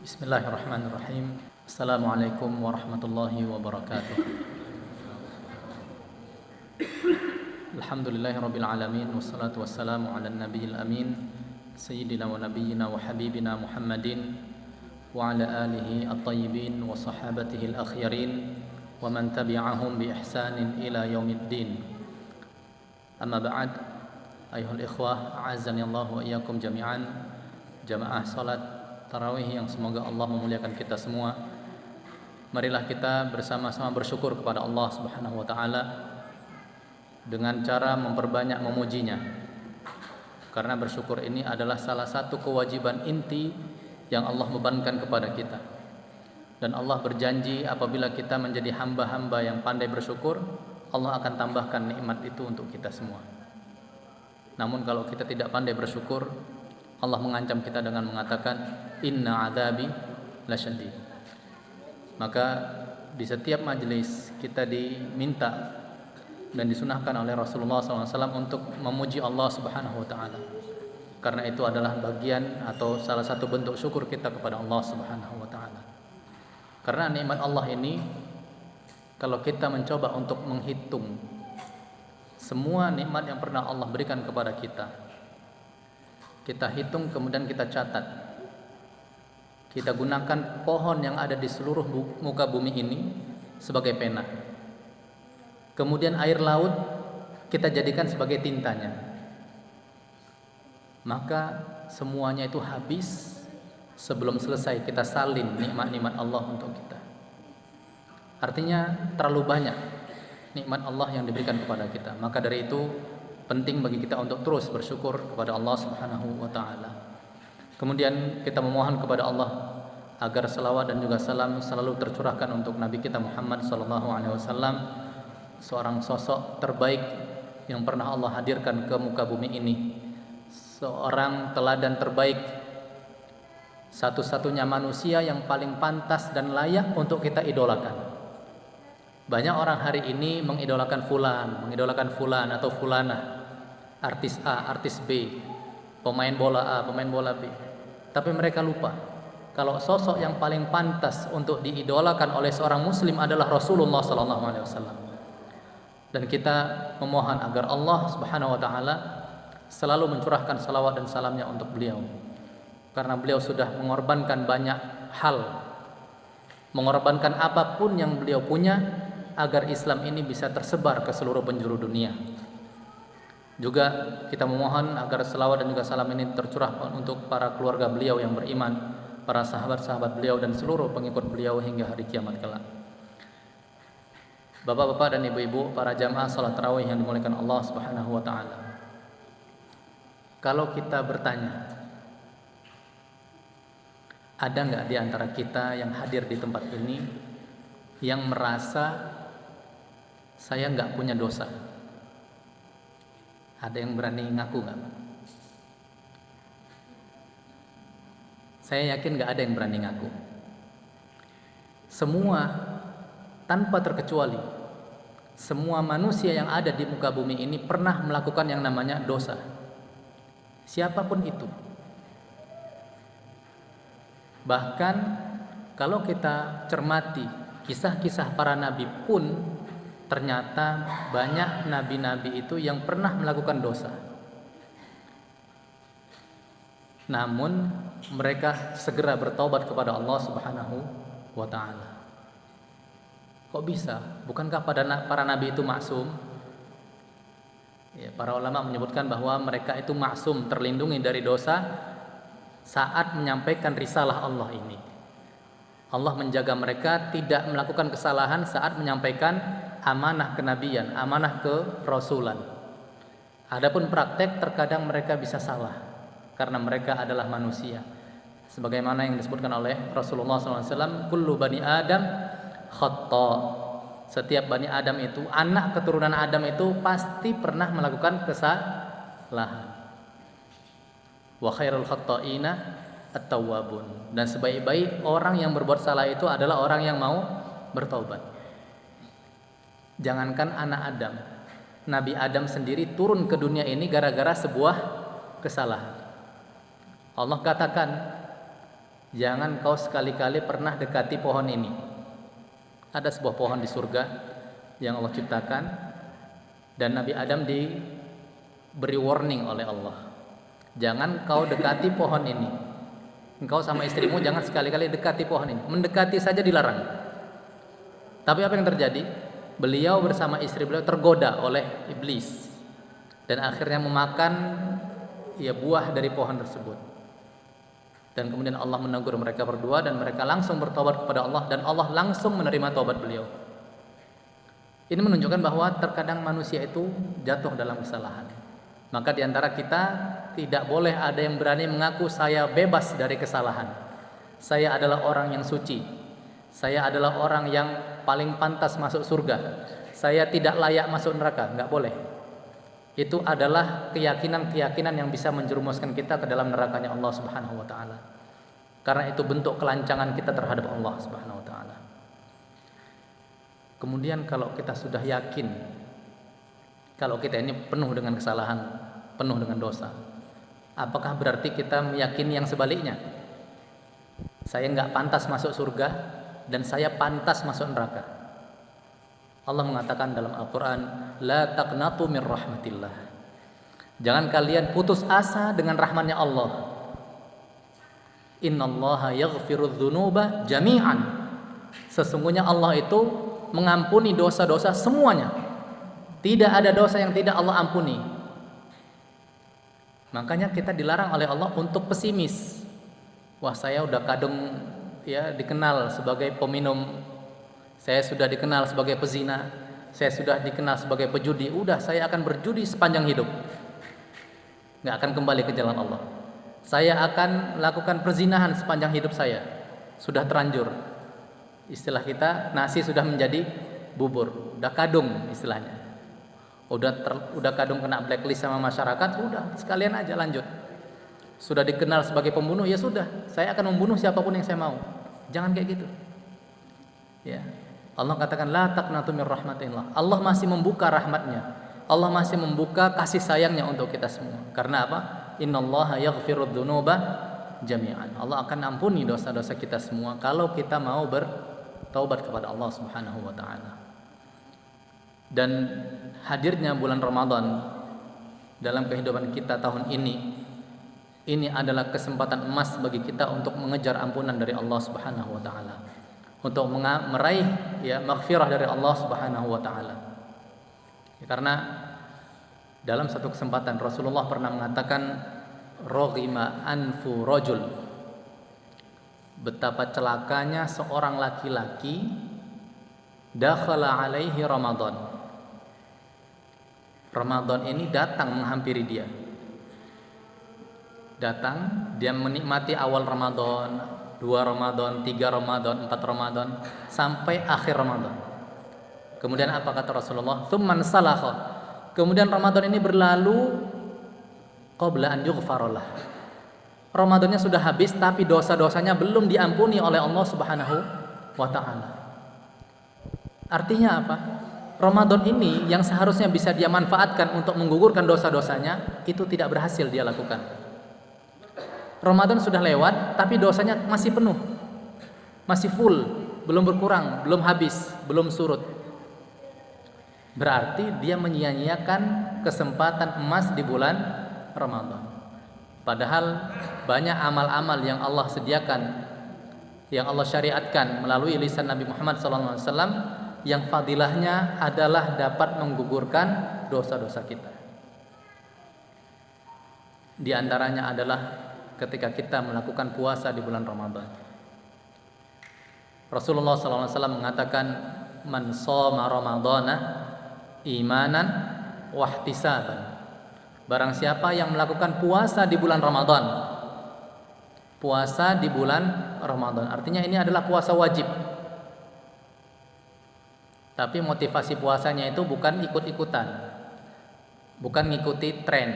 Bismillahirrahmanirrahim. Assalamualaikum warahmatullahi wabarakatuh. Alhamdulillahirabbil alamin wassalatu wassalamu ala nabiyil amin sayyidina wa nabiyyina wa habibina Muhammadin wa ala alihi at-tayyibin wa sahabatihi al-akhyarin wa man tabi'ahum bi ihsanin ila yaumiddin. Amma ba'd, ayuhal ikhwah, a'azzani Allah wa iyyakum jami'an. Jamaah salat tarawih yang semoga Allah memuliakan kita semua. Marilah kita bersama-sama bersyukur kepada Allah Subhanahu wa taala dengan cara memperbanyak memujinya. Karena bersyukur ini adalah salah satu kewajiban inti yang Allah bebankan kepada kita. Dan Allah berjanji apabila kita menjadi hamba-hamba yang pandai bersyukur, Allah akan tambahkan nikmat itu untuk kita semua. Namun kalau kita tidak pandai bersyukur, Allah mengancam kita dengan mengatakan inna adzabi lasyadid. Maka di setiap majelis kita diminta dan disunahkan oleh Rasulullah SAW untuk memuji Allah Subhanahu wa taala. Karena itu adalah bagian atau salah satu bentuk syukur kita kepada Allah Subhanahu wa taala. Karena nikmat Allah ini, kalau kita mencoba untuk menghitung semua nikmat yang pernah Allah berikan kepada kita, kita hitung kemudian kita catat, kita gunakan pohon yang ada di seluruh muka bumi ini sebagai pena, kemudian air laut kita jadikan sebagai tintanya, maka semuanya itu habis sebelum selesai kita salin nikmat-nikmat Allah untuk kita. Artinya terlalu banyak nikmat Allah yang diberikan kepada kita. Maka dari itu penting bagi kita untuk terus bersyukur kepada Allah Subhanahu wa taala. Kemudian kita memohon kepada Allah agar selawat dan juga salam selalu tercurahkan untuk Nabi kita Muhammad sallallahu alaihi wasallam, seorang sosok terbaik yang pernah Allah hadirkan ke muka bumi ini. Seorang teladan terbaik, satu-satunya manusia yang paling pantas dan layak untuk kita idolakan. Banyak orang hari ini mengidolakan fulan atau fulanah, artis A, artis B, pemain bola A, pemain bola B. Tapi mereka lupa kalau sosok yang paling pantas untuk diidolakan oleh seorang muslim adalah Rasulullah SAW. Dan kita memohon agar Allah Subhanahu wa taala selalu mencurahkan salawat dan salamnya untuk beliau. Karena beliau sudah mengorbankan banyak hal, mengorbankan apapun yang beliau punya agar Islam ini bisa tersebar ke seluruh penjuru dunia. Juga kita memohon agar selawat dan juga salam ini tercurah untuk para keluarga beliau yang beriman, para sahabat-sahabat beliau dan seluruh pengikut beliau hingga hari kiamat kelak. Bapak-bapak dan ibu-ibu, para jamaah salat tarawih yang dimuliakan Allah Subhanahu wa taala. Kalau kita bertanya, ada enggak di antara kita yang hadir di tempat ini yang merasa saya enggak punya dosa? Ada yang berani ngaku enggak? Saya yakin enggak ada yang berani ngaku. Semua tanpa terkecuali, semua manusia yang ada di muka bumi ini pernah melakukan yang namanya dosa. Siapapun itu. Bahkan kalau kita cermati kisah-kisah para nabi pun, ternyata banyak nabi-nabi itu yang pernah melakukan dosa. Namun mereka segera bertaubat kepada Allah Subhanahu wa taala. Kok bisa? Bukankah para nabi itu maksum? Ya, para ulama menyebutkan bahwa mereka itu maksum, terlindungi dari dosa saat menyampaikan risalah Allah ini. Allah menjaga mereka tidak melakukan kesalahan saat menyampaikan amanah kenabian, amanah kerasulan. Adapun praktek terkadang mereka bisa salah karena mereka adalah manusia. Sebagaimana yang disebutkan oleh Rasulullah SAW, kullu bani Adam khata. Setiap bani Adam itu, anak keturunan Adam itu pasti pernah melakukan kesalahan. Wa khairul khata'ina at-tawwabun. Dan sebaik-baik orang yang berbuat salah itu adalah orang yang mau bertaubat. Jangankan anak Adam, Nabi Adam sendiri turun ke dunia ini gara-gara sebuah kesalahan. Allah katakan jangan kau sekali-kali pernah dekati pohon ini. Ada sebuah pohon di surga yang Allah ciptakan, dan Nabi Adam diberi warning oleh Allah, jangan kau dekati pohon ini. Engkau sama istrimu jangan sekali-kali dekati pohon ini. Mendekati saja dilarang. Tapi apa yang terjadi? Beliau bersama istri beliau tergoda oleh iblis dan akhirnya memakan buah dari pohon tersebut. Dan kemudian Allah menegur mereka berdua dan mereka langsung bertobat kepada Allah dan Allah langsung menerima taubat beliau. Ini menunjukkan bahwa terkadang manusia itu jatuh dalam kesalahan. Maka diantara kita tidak boleh ada yang berani mengaku saya bebas dari kesalahan. Saya adalah orang yang suci. Saya adalah orang yang paling pantas masuk surga. Saya tidak layak masuk neraka. Enggak boleh. Itu adalah keyakinan-keyakinan yang bisa menjerumuskan kita ke dalam nerakanya Allah Subhanahu wa taala. Karena itu bentuk kelancangan kita terhadap Allah Subhanahu wa taala. Kemudian kalau kita sudah yakin kalau kita ini penuh dengan kesalahan, penuh dengan dosa, apakah berarti kita meyakini yang sebaliknya? Saya enggak pantas masuk surga dan saya pantas masuk neraka. Allah mengatakan dalam Al-Quran, la taqnatu min rahmatillah. Jangan kalian putus asa dengan rahmatnya Allah. Innallaha yaghfirudz dzunuba jami'an. Sesungguhnya Allah itu mengampuni dosa-dosa semuanya. Tidak ada dosa yang tidak Allah ampuni. Makanya kita dilarang oleh Allah untuk pesimis. Wah, saya udah kadung dikenal sebagai peminum. Saya sudah dikenal sebagai pezina. Saya sudah dikenal sebagai pejudi. Udah, saya akan berjudi sepanjang hidup. Nggak akan kembali ke jalan Allah. Saya akan melakukan perzinahan sepanjang hidup saya. Sudah terlanjur. Istilah kita, nasi sudah menjadi bubur. Udah kadung istilahnya. Udah kadung kena blacklist sama masyarakat. Udah, sekalian aja lanjut. Sudah dikenal sebagai pembunuh, ya sudah. Saya akan membunuh siapapun yang saya mau. Jangan kayak gitu. Ya. Allah katakan la taqnatu min rahmatillah. Allah masih membuka rahmatnya. Allah masih membuka kasih sayangnya untuk kita semua. Karena apa? Innallaha yaghfirudz dzunuba jami'an. Allah akan ampuni dosa-dosa kita semua kalau kita mau bertaubat kepada Allah Subhanahu wa taala. Dan hadirnya bulan Ramadan dalam kehidupan kita tahun ini adalah kesempatan emas bagi kita untuk mengejar ampunan dari Allah Subhanahu wa taala. Untuk meraih maghfirah dari Allah Subhanahu wa taala. Karena dalam satu kesempatan Rasulullah pernah mengatakan raghima anfu rajul. Betapa celakanya seorang laki-laki dakhala alaihi Ramadan. Ramadan ini datang menghampiri dia. Datang, dia menikmati awal Ramadan, 2 Ramadan, 3 Ramadan, 4 Ramadan, sampai akhir Ramadan. Kemudian apa kata Rasulullah? Tsumman salakha. Kemudian Ramadan ini berlalu qabla an yughfarallah. Ramadannya sudah habis tapi dosa-dosanya belum diampuni oleh Allah Subhanahu wa taala. Artinya apa? Ramadan ini yang seharusnya bisa dia manfaatkan untuk menggugurkan dosa-dosanya, itu tidak berhasil dia lakukan. Ramadan sudah lewat tapi dosanya masih penuh. Masih full, belum berkurang, belum habis, belum surut. Berarti dia menyia-nyiakan kesempatan emas di bulan Ramadan. Padahal banyak amal-amal yang Allah sediakan, yang Allah syariatkan melalui lisan Nabi Muhammad SAW, yang fadilahnya adalah dapat menggugurkan dosa-dosa kita. Di antaranya adalah ketika kita melakukan puasa di bulan Ramadan. Rasulullah SAW mengatakan, man shoma ramadhana imanan wahtisaban. Barang siapa yang melakukan puasa di bulan Ramadan. Puasa di bulan Ramadan, artinya ini adalah puasa wajib. Tapi motivasi puasanya itu bukan ikut-ikutan, bukan ngikuti tren.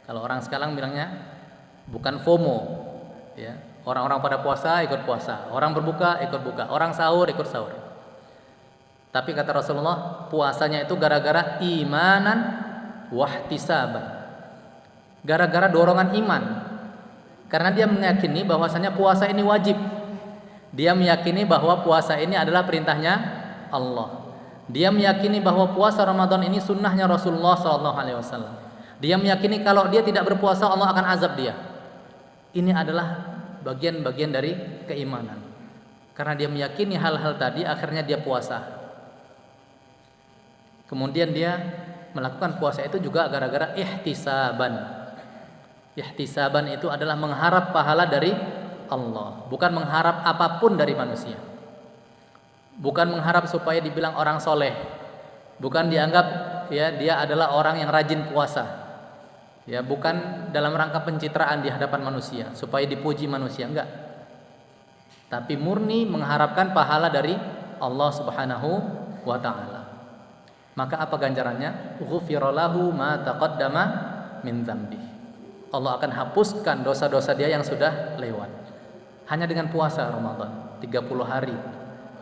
Kalau orang sekarang bilangnya bukan FOMO, ya. Orang-orang pada puasa ikut puasa, orang berbuka ikut buka, orang sahur ikut sahur. Tapi kata Rasulullah, puasanya itu gara-gara imanan wahtisaban. Gara-gara dorongan iman. Karena dia meyakini bahwasanya puasa ini wajib. Dia meyakini bahwa puasa ini adalah perintahnya Allah. Dia meyakini bahwa puasa Ramadan ini sunnahnya Rasulullah SAW. Dia meyakini kalau dia tidak berpuasa Allah akan azab dia. Ini adalah bagian-bagian dari keimanan. Karena dia meyakini hal-hal tadi, akhirnya dia puasa. Kemudian dia melakukan puasa itu juga gara-gara ihtisaban. Ihtisaban itu adalah mengharap pahala dari Allah, bukan mengharap apapun dari manusia. Bukan mengharap supaya dibilang orang soleh, bukan dianggap ya dia adalah orang yang rajin puasa, ya bukan dalam rangka pencitraan di hadapan manusia supaya dipuji manusia, enggak. Tapi murni mengharapkan pahala dari Allah Subhanahu wa taala. Maka apa ganjarannya? Ghufira lahu ma taqaddama min dzambi. Allah akan hapuskan dosa-dosa dia yang sudah lewat. Hanya dengan puasa Ramadan 30 hari.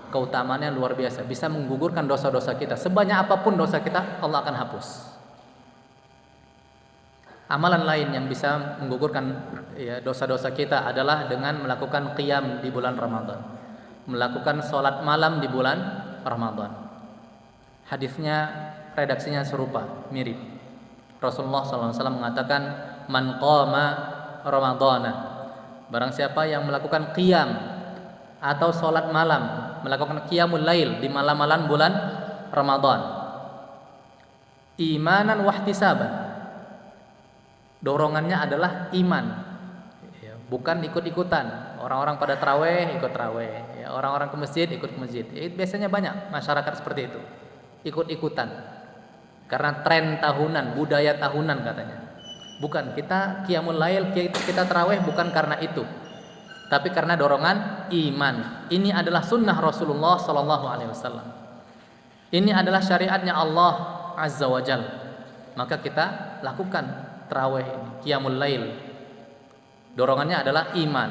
Keutamaannya luar biasa, bisa menggugurkan dosa-dosa kita. Sebanyak apapun dosa kita, Allah akan hapus. Amalan lain yang bisa menggugurkan ya, dosa-dosa kita adalah dengan melakukan qiyam di bulan Ramadan, melakukan sholat malam di bulan Ramadan. Hadisnya redaksinya serupa, mirip. Rasulullah SAW mengatakan, man qama Ramadana, barang siapa yang melakukan qiyam atau sholat malam, melakukan qiyamul lail di malam-malam bulan Ramadan, imanan wahtisaban, dorongannya adalah iman, ya, bukan ikut-ikutan. Orang-orang pada taraweh ikut taraweh, ya, orang-orang ke masjid ikut ke masjid. Ya, biasanya banyak masyarakat seperti itu, ikut-ikutan karena tren tahunan, budaya tahunan katanya. Bukan, kita qiyamul lail, kita taraweh bukan karena itu, tapi karena dorongan iman. Ini adalah sunnah Rasulullah SAW. Ini adalah syariatnya Allah Azza wa Jal. Maka kita lakukan tarawih ini, qiyamul lail. Dorongannya adalah iman,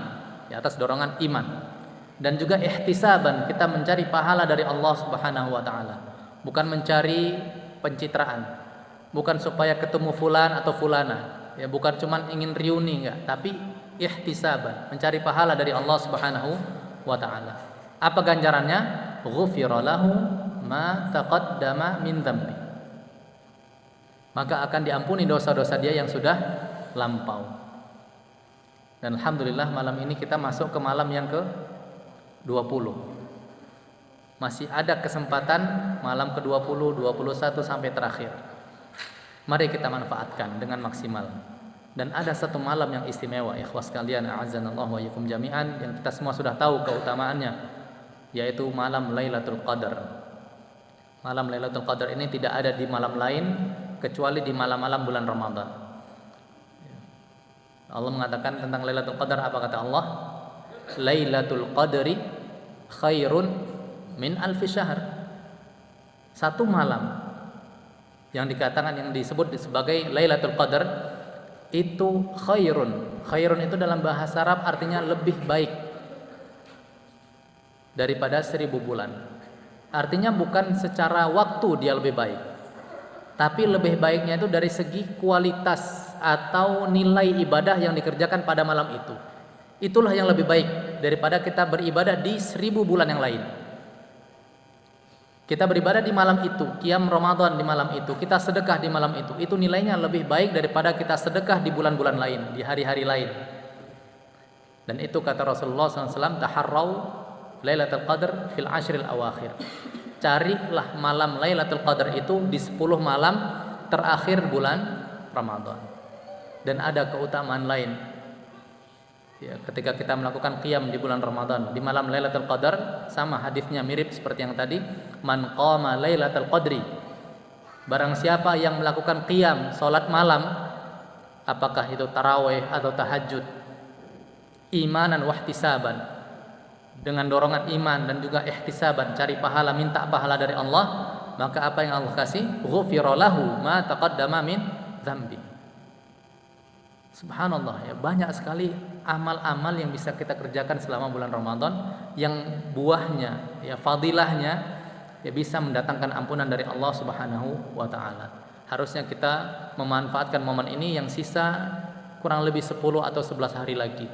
di atas dorongan iman. Dan juga ihtisaban, kita mencari pahala dari Allah Subhanahu wa taala. Bukan mencari pencitraan, bukan supaya ketemu fulan atau fulana, ya bukan cuman ingin reuni, enggak, tapi ihtisaban, mencari pahala dari Allah Subhanahu wa taala. Apa ganjarannya? Ghufira lahu ma taqaddama min dzambi. Maka akan diampuni dosa-dosa dia yang sudah lampau. Dan alhamdulillah malam ini kita masuk ke malam yang ke-20. Masih ada kesempatan malam ke-20, 21 sampai terakhir. Mari kita manfaatkan dengan maksimal. Dan ada satu malam yang istimewa, ikhwas sekalian, a'azzanallahu wa iyyakum jami'an, yang kita semua sudah tahu keutamaannya, yaitu malam Lailatul Qadar. Malam Lailatul Qadar ini tidak ada di malam lain kecuali di malam-malam bulan Ramadan. Allah mengatakan tentang Lailatul Qadar, apa kata Allah? Lailatul Qadri khairun min alfi syahr. Satu malam yang dikatakan, yang disebut sebagai Lailatul Qadar itu khairun. Khairun itu dalam bahasa Arab artinya lebih baik daripada 1000 bulan. Artinya bukan secara waktu dia lebih baik, tapi lebih baiknya itu dari segi kualitas atau nilai ibadah yang dikerjakan pada malam itu. Itulah yang lebih baik daripada kita beribadah di 1000 bulan yang lain. Kita beribadah di malam itu, qiyam Ramadan di malam itu, kita sedekah di malam itu nilainya lebih baik daripada kita sedekah di bulan-bulan lain, di hari-hari lain. Dan itu kata Rasulullah SAW, taharraw Lailatul Qadar fil ashril awakhir. Carilah malam Lailatul Qadar itu di 10 malam terakhir bulan Ramadan. Dan ada keutamaan lain. Ya, ketika kita melakukan qiyam di bulan Ramadan, di malam Lailatul Qadar, sama hadisnya mirip seperti yang tadi, man qama Lailatul Qadri. Barang siapa yang melakukan qiyam, salat malam, apakah itu tarawih atau tahajud, imanan wahtisaban, dengan dorongan iman dan juga ihtisaban, cari pahala, minta pahala dari Allah, maka apa yang Allah kasih? Ghufira lahu ma taqaddama min dzambi. Subhanallah, ya, banyak sekali amal-amal yang bisa kita kerjakan selama bulan Ramadan yang buahnya, ya fadilahnya, ya bisa mendatangkan ampunan dari Allah Subhanahu wa taala. Harusnya kita memanfaatkan momen ini, yang sisa kurang lebih 10 atau 11 hari lagi.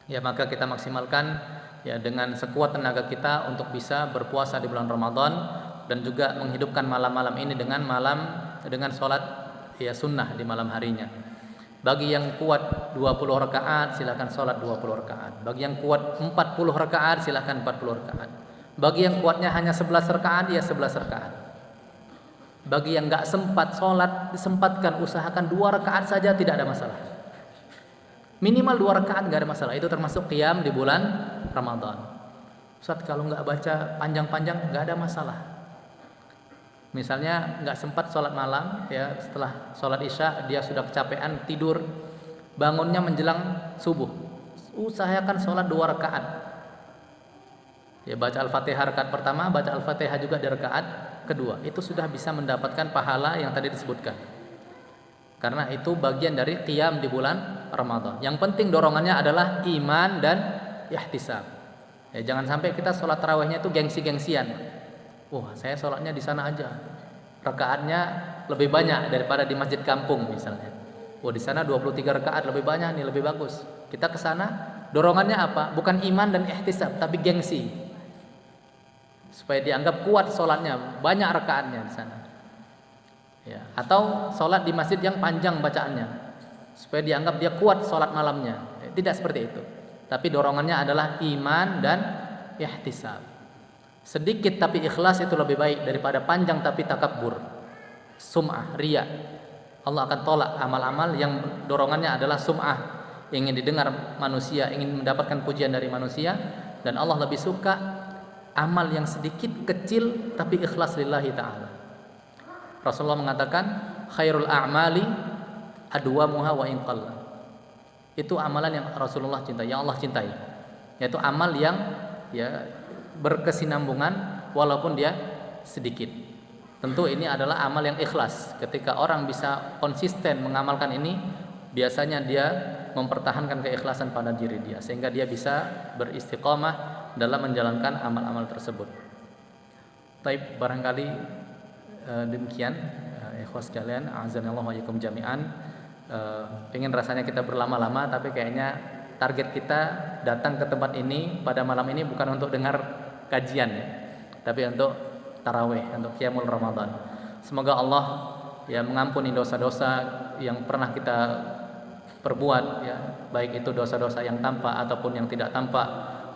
Ya, maka kita maksimalkan ya dengan sekuat tenaga kita untuk bisa berpuasa di bulan Ramadan dan juga menghidupkan malam-malam ini dengan sholat ya sunnah di malam harinya. Bagi yang kuat 20 rakaat silakan sholat 20 rakaat. Bagi yang kuat 40 rakaat silakan 40 rakaat. Bagi yang kuatnya hanya 11 rakaat ya 11 rakaat. Bagi yang enggak sempat sholat, disempatkan, usahakan 2 rakaat saja, tidak ada masalah. Minimal 2 rakaat enggak ada masalah. Itu termasuk qiyam di bulan Ramadan. Ustaz, kalau enggak baca panjang-panjang enggak ada masalah. Misalnya enggak sempat sholat malam, ya setelah sholat isya dia sudah kecapean tidur, bangunnya menjelang subuh. Usahakan sholat 2 rakaat. Ya, baca Al-Fatihah rakaat pertama, baca Al-Fatihah juga di rakaat kedua. Itu sudah bisa mendapatkan pahala yang tadi disebutkan. Karena itu bagian dari qiyam di bulan Ramadan. Yang penting dorongannya adalah iman dan ihtisab. Ya, jangan sampai kita sholat tarawihnya itu gengsi-gengsian. Wah, saya sholatnya di sana aja. Rakaatnya lebih banyak daripada di masjid kampung misalnya. Wah, di sana 23 rakaat lebih banyak nih, lebih bagus. Kita ke sana dorongannya apa? Bukan iman dan ihtisab, tapi gengsi. Supaya dianggap kuat sholatnya, banyak rakaatnya di sana. Ya, atau sholat di masjid yang panjang bacaannya, supaya dianggap dia kuat sholat malamnya. Tidak seperti itu. Tapi dorongannya adalah iman dan ihtisab. Sedikit tapi ikhlas itu lebih baik daripada panjang tapi takabbur, sum'ah, riya. Allah akan tolak amal-amal yang dorongannya adalah sum'ah, ingin didengar manusia, ingin mendapatkan pujian dari manusia. Dan Allah lebih suka amal yang sedikit, kecil tapi ikhlas lillahi ta'ala. Rasulullah mengatakan khairul a'mali adwamuha wa in qalla. Itu amalan yang Rasulullah cintai, yang Allah cintai. Yaitu amal yang ya berkesinambungan walaupun dia sedikit. Tentu ini adalah amal yang ikhlas. Ketika orang bisa konsisten mengamalkan ini, biasanya dia mempertahankan keikhlasan pada diri dia sehingga dia bisa beristiqamah dalam menjalankan amal-amal tersebut. Taib, barangkali demikian ikhwas sekalian, a'azanallahu wa iyyakum jami'an. Pengen rasanya kita berlama-lama, tapi kayaknya target kita datang ke tempat ini pada malam ini bukan untuk dengar kajian ya, tapi untuk tarawih, untuk qiyamul Ramadan. Semoga Allah ya mengampuni dosa-dosa yang pernah kita perbuat ya, baik itu dosa-dosa yang tampak ataupun yang tidak tampak,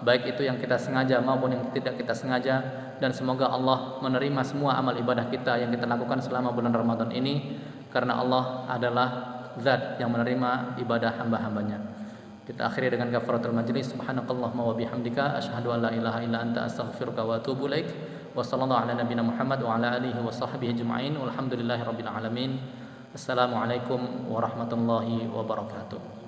baik itu yang kita sengaja maupun yang tidak kita sengaja. Dan semoga Allah menerima semua amal ibadah kita yang kita lakukan selama bulan Ramadan ini, karena Allah adalah zat yang menerima ibadah hamba-hambanya. Kita akhiri dengan kafaratul majlis. Subhanakallahumma wa bihamdika asyhadu an la ilaha illa anta astaghfiruka wa atubu ilaik. Wa sallallahu ala nabiyyina Muhammad wa ala alihi wa sahbihi ajma'in. Walhamdulillahirabbil alamin. Assalamualaikum warahmatullahi wabarakatuh.